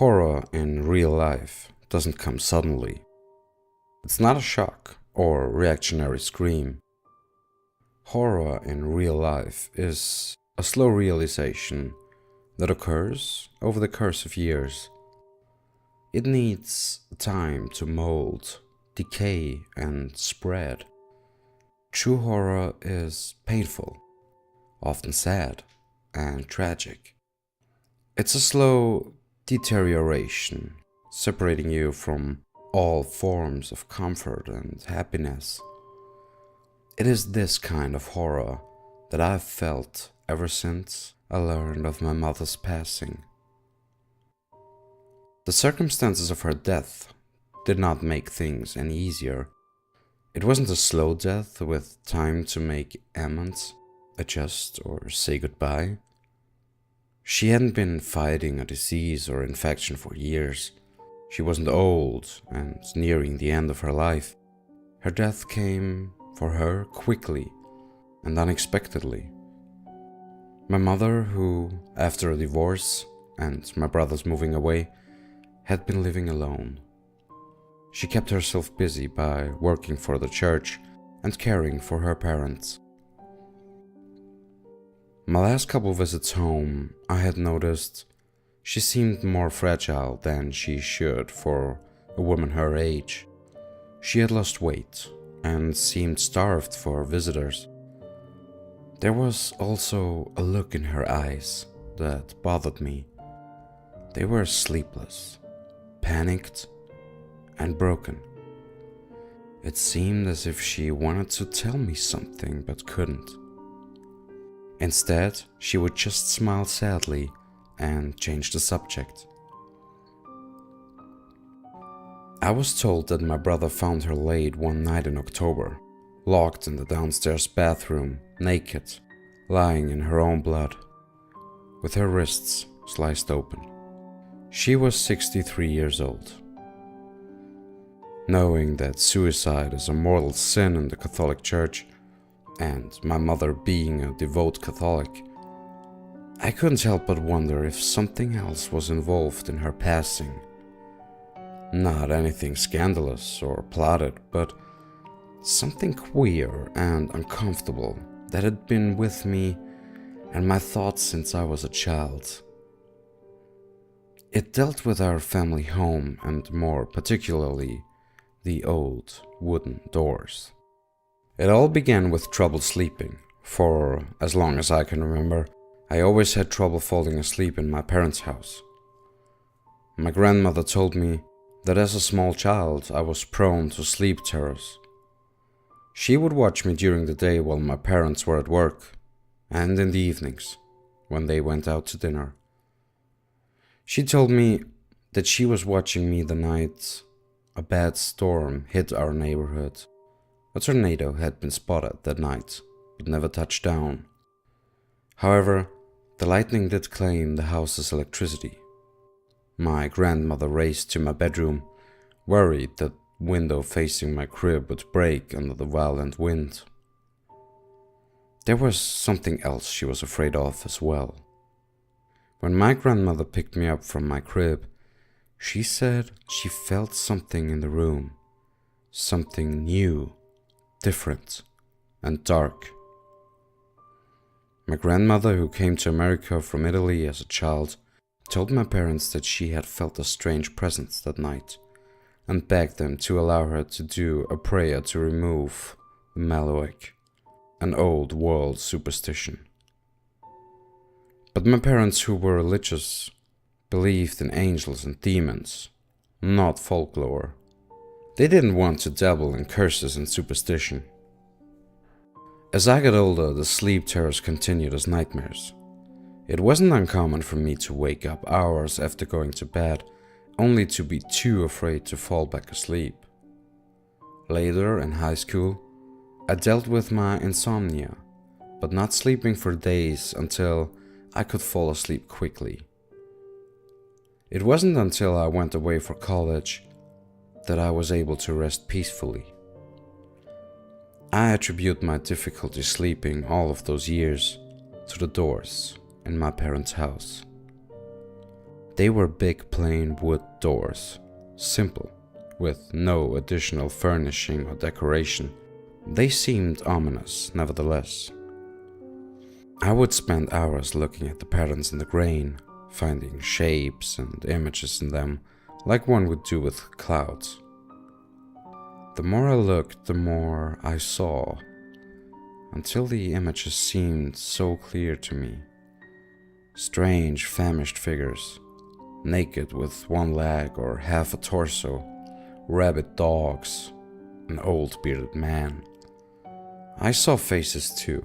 Horror in real life doesn't come suddenly. It's not a shock or reactionary scream. Horror in real life is a slow realization that occurs over the course of years. It needs time to mold, decay, and spread. True horror is painful, often sad, and tragic. It's a slow deterioration, separating you from all forms of comfort and happiness. It is this kind of horror that I've felt ever since I learned of my mother's passing. The circumstances of her death did not make things any easier. It wasn't a slow death with time to make amends, adjust, or say goodbye. She hadn't been fighting a disease or infection for years. She wasn't old and nearing the end of her life. Her death came for her quickly and unexpectedly. My mother, who, after a divorce and my brothers moving away, had been living alone. She kept herself busy by working for the church and caring for her parents. My last couple visits home, I had noticed she seemed more fragile than she should for a woman her age. She had lost weight and seemed starved for visitors. There was also a look in her eyes that bothered me. They were sleepless, panicked, and broken. It seemed as if she wanted to tell me something but couldn't. Instead, she would just smile sadly and change the subject. I was told that my brother found her late one night in October, locked in the downstairs bathroom, naked, lying in her own blood, with her wrists sliced open. She was 63 years old. Knowing that suicide is a mortal sin in the Catholic Church, and my mother being a devout Catholic, I couldn't help but wonder if something else was involved in her passing. Not anything scandalous or plotted, but something queer and uncomfortable that had been with me and my thoughts since I was a child. It dealt with our family home and more particularly the old wooden doors. It all began with trouble sleeping. For as long as I can remember, I always had trouble falling asleep in my parents' house. My grandmother told me that as a small child I was prone to sleep terrors. She would watch me during the day while my parents were at work, and in the evenings, when they went out to dinner. She told me that she was watching me the night a bad storm hit our neighborhood. A tornado had been spotted that night, but never touched down. However, the lightning did claim the house's electricity. My grandmother raced to my bedroom, worried that window facing my crib would break under the violent wind. There was something else she was afraid of as well. When my grandmother picked me up from my crib, she said she felt something in the room, something new, different, and dark. My grandmother, who came to America from Italy as a child, told my parents that she had felt a strange presence that night and begged them to allow her to do a prayer to remove the Maloic, an old world superstition. But my parents, who were religious, believed in angels and demons, not folklore. They didn't want to dabble in curses and superstition. As I got older, the sleep terrors continued as nightmares. It wasn't uncommon for me to wake up hours after going to bed, only to be too afraid to fall back asleep. Later, in high school, I dealt with my insomnia, but not sleeping for days until I could fall asleep quickly. It wasn't until I went away for college that I was able to rest peacefully. I attribute my difficulty sleeping all of those years to the doors in my parents' house. They were big plain wood doors, simple, with no additional furnishing or decoration. They seemed ominous, nevertheless. I would spend hours looking at the patterns in the grain, finding shapes and images in them, like one would do with clouds. The more I looked, the more I saw, until the images seemed so clear to me. Strange, famished figures, naked with one leg or half a torso, rabid dogs, an old bearded man. I saw faces too,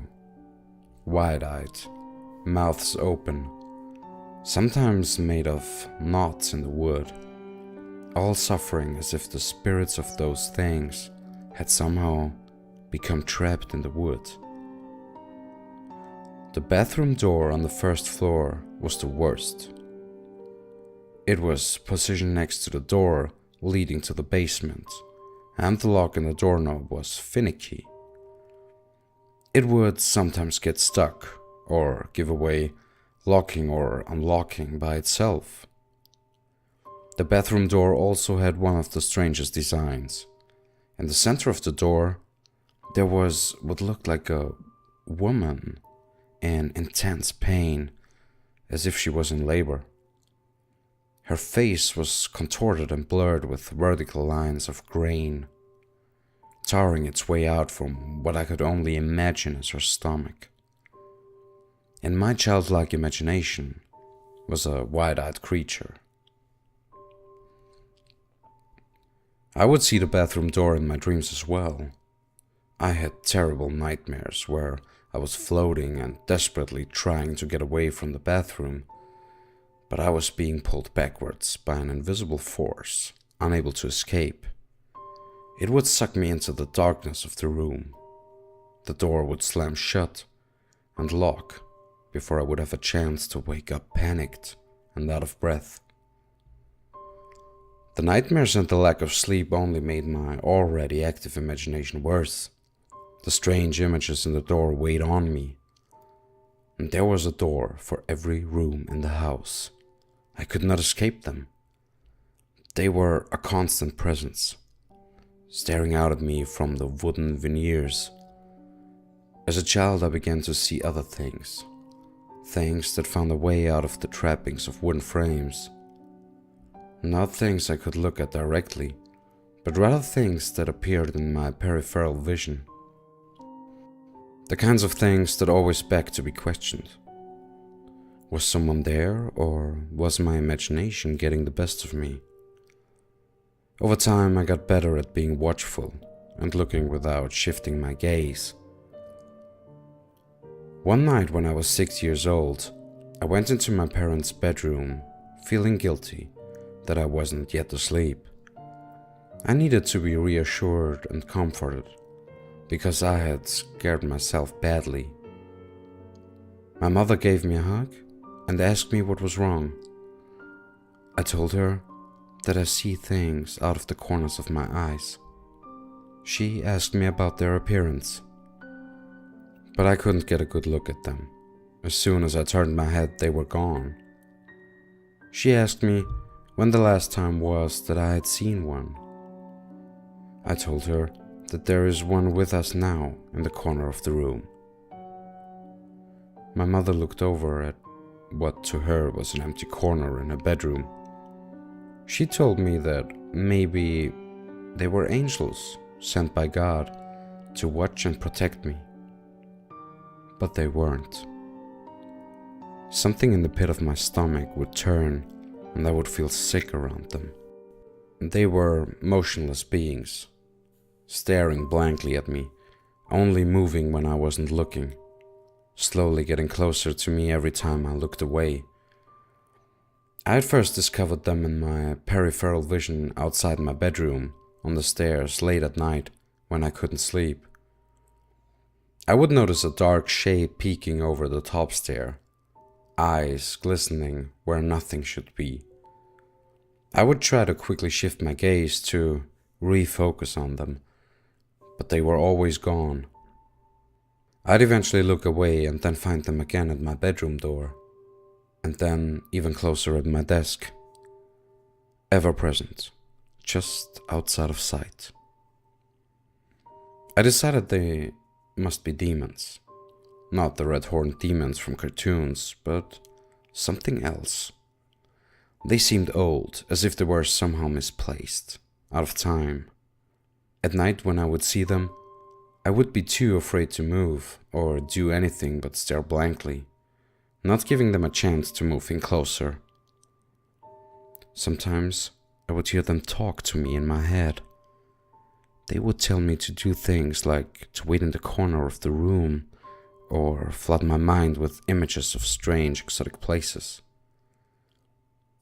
wide-eyed, mouths open, sometimes made of knots in the wood, all suffering as if the spirits of those things had somehow become trapped in the wood. The bathroom door on the first floor was the worst. It was positioned next to the door leading to the basement, and the lock in the doorknob was finicky. It would sometimes get stuck or give away, locking or unlocking by itself. The bathroom door also had one of the strangest designs. In the center of the door, there was what looked like a woman in intense pain, as if she was in labor. Her face was contorted and blurred with vertical lines of grain, tarring its way out from what I could only imagine as her stomach. In my childlike imagination was a wide-eyed creature. I would see the bathroom door in my dreams as well. I had terrible nightmares where I was floating and desperately trying to get away from the bathroom, but I was being pulled backwards by an invisible force, unable to escape. It would suck me into the darkness of the room. The door would slam shut and lock before I would have a chance to wake up panicked and out of breath. The nightmares and the lack of sleep only made my already active imagination worse. The strange images in the door weighed on me. And there was a door for every room in the house. I could not escape them. They were a constant presence, staring out at me from the wooden veneers. As a child, I began to see other things that found a way out of the trappings of wooden frames. Not things I could look at directly, but rather things that appeared in my peripheral vision. The kinds of things that always begged to be questioned. Was someone there, or was my imagination getting the best of me? Over time, I got better at being watchful and looking without shifting my gaze. One night when I was 6 years old, I went into my parents' bedroom, feeling guilty that I wasn't yet asleep. I needed to be reassured and comforted, because I had scared myself badly. My mother gave me a hug and asked me what was wrong. I told her that I see things out of the corners of my eyes. She asked me about their appearance, but I couldn't get a good look at them. As soon as I turned my head, they were gone. She asked me when the last time was that I had seen one. I told her that there is one with us now in the corner of the room. My mother looked over at what to her was an empty corner in her bedroom. She told me that maybe they were angels sent by God to watch and protect me. But they weren't. Something in the pit of my stomach would turn and I would feel sick around them. They were motionless beings, staring blankly at me, only moving when I wasn't looking, slowly getting closer to me every time I looked away. I had first discovered them in my peripheral vision outside my bedroom, on the stairs late at night when I couldn't sleep. I would notice a dark shape peeking over the top stair, eyes glistening where nothing should be. I would try to quickly shift my gaze to refocus on them, but they were always gone. I'd eventually look away and then find them again at my bedroom door. and then even closer at my desk. Ever present, just outside of sight. I decided they must be demons. Not the red-horned demons from cartoons, but something else. They seemed old, as if they were somehow misplaced, out of time. At night, when I would see them, I would be too afraid to move or do anything but stare blankly, not giving them a chance to move in closer. Sometimes I would hear them talk to me in my head. They would tell me to do things like to wait in the corner of the room or flood my mind with images of strange, exotic places.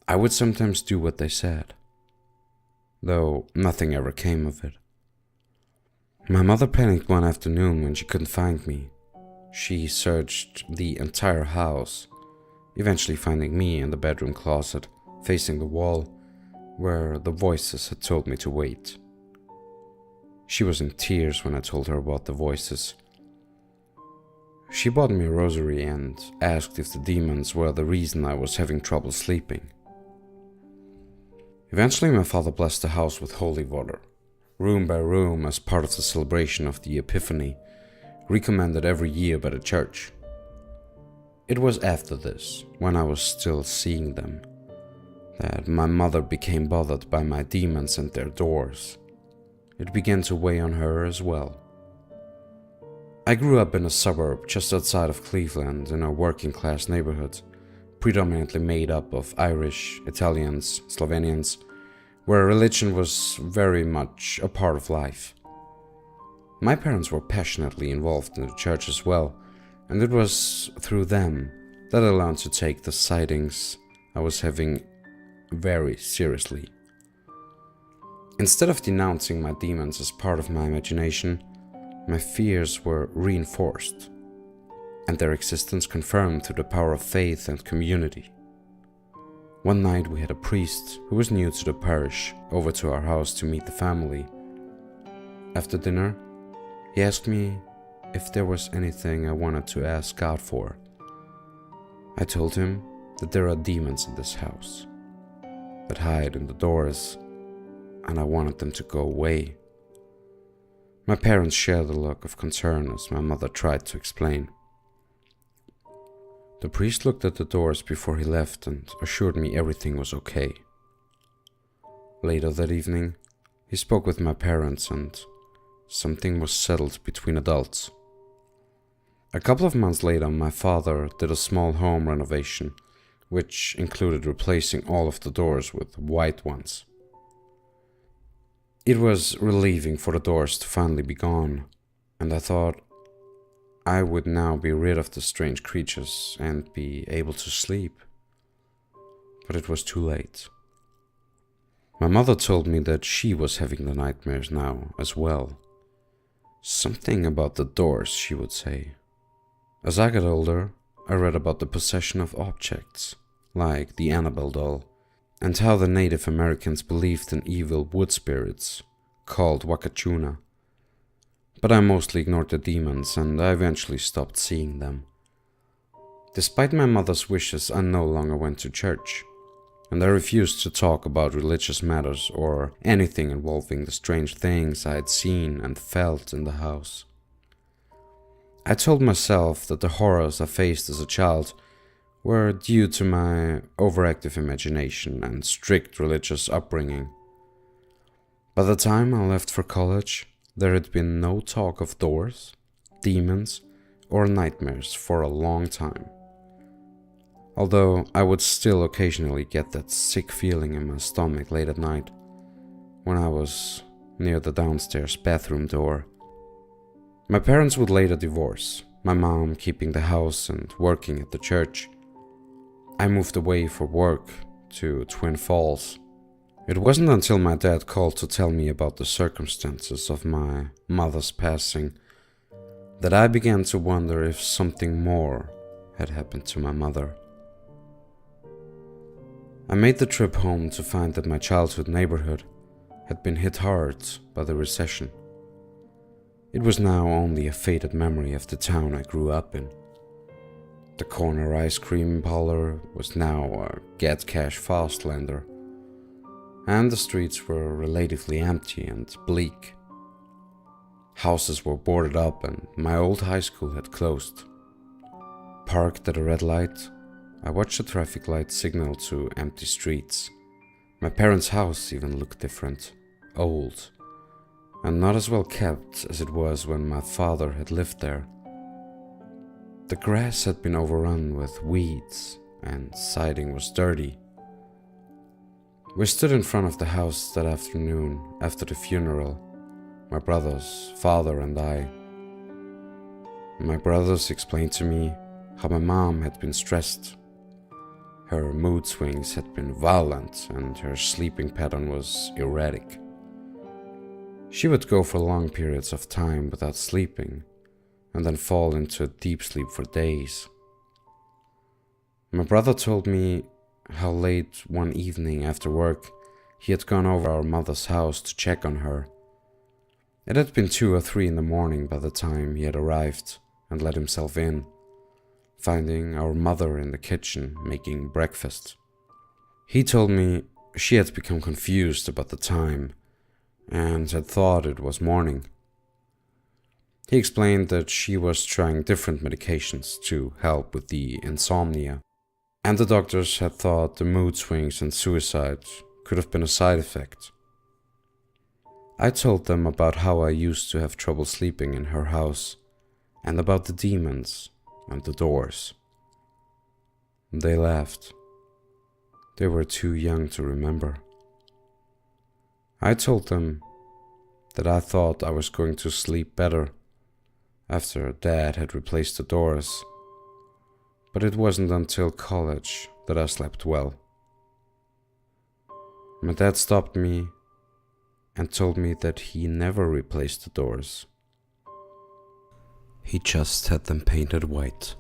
I would sometimes do what they said, though nothing ever came of it. My mother panicked one afternoon when she couldn't find me. She searched the entire house, eventually finding me in the bedroom closet, facing the wall, where the voices had told me to wait. She was in tears when I told her about the voices. She bought me a rosary and asked if the demons were the reason I was having trouble sleeping. Eventually my father blessed the house with holy water, room by room, as part of the celebration of the Epiphany, recommended every year by the church. It was after this, when I was still seeing them, that my mother became bothered by my demons and their doors. It began to weigh on her as well. I grew up in a suburb just outside of Cleveland in a working-class neighborhood, predominantly made up of Irish, Italians, Slovenians, where religion was very much a part of life. My parents were passionately involved in the church as well, and it was through them that I learned to take the sightings I was having very seriously. Instead of denouncing my demons as part of my imagination, my fears were reinforced, and their existence confirmed through the power of faith and community. One night we had a priest who was new to the parish over to our house to meet the family. After dinner, he asked me if there was anything I wanted to ask God for. I told him that there are demons in this house that hide in the doors, and I wanted them to go away. My parents shared a look of concern as my mother tried to explain. The priest looked at the doors before he left and assured me everything was okay. Later that evening, he spoke with my parents and something was settled between adults. A couple of months later, my father did a small home renovation, which included replacing all of the doors with white ones. It was relieving for the doors to finally be gone, and I thought I would now be rid of the strange creatures and be able to sleep. But it was too late. My mother told me that she was having the nightmares now as well. Something about the doors, she would say. As I got older, I read about the possession of objects, like the Annabelle doll, and how the Native Americans believed in evil wood spirits, called Wakachuna. But I mostly ignored the demons and I eventually stopped seeing them. Despite my mother's wishes, I no longer went to church, and I refused to talk about religious matters or anything involving the strange things I had seen and felt in the house. I told myself that the horrors I faced as a child were due to my overactive imagination and strict religious upbringing. By the time I left for college, there had been no talk of doors, demons, or nightmares for a long time. Although I would still occasionally get that sick feeling in my stomach late at night when I was near the downstairs bathroom door. My parents would later divorce, my mom keeping the house and working at the church. I moved away for work to Twin Falls. It wasn't until my dad called to tell me about the circumstances of my mother's passing that I began to wonder if something more had happened to my mother. I made the trip home to find that my childhood neighborhood had been hit hard by the recession. It was now only a faded memory of the town I grew up in. The corner ice cream parlor was now a get cash fastlander, and the streets were relatively empty and bleak. Houses were boarded up and my old high school had closed. Parked at a red light, I watched the traffic light signal to empty streets. My parents' house even looked different, old, and not as well kept as it was when my father had lived there. The grass had been overrun with weeds and siding was dirty. We stood in front of the house that afternoon after the funeral, my brother's father and I. My brothers explained to me how my mom had been stressed. Her mood swings had been violent and her sleeping pattern was erratic. She would go for long periods of time without sleeping and then fall into deep sleep for days. My brother told me how late one evening after work he had gone over our mother's house to check on her. It had been 2 or 3 in the morning by the time he had arrived and let himself in, finding our mother in the kitchen making breakfast. He told me she had become confused about the time and had thought it was morning. He explained that she was trying different medications to help with the insomnia, and the doctors had thought the mood swings and suicide could have been a side effect. I told them about how I used to have trouble sleeping in her house and about the demons and the doors. They laughed. They were too young to remember. I told them that I thought I was going to sleep better after Dad had replaced the doors, but it wasn't until college that I slept well. My dad stopped me and told me that he never replaced the doors. He just had them painted white.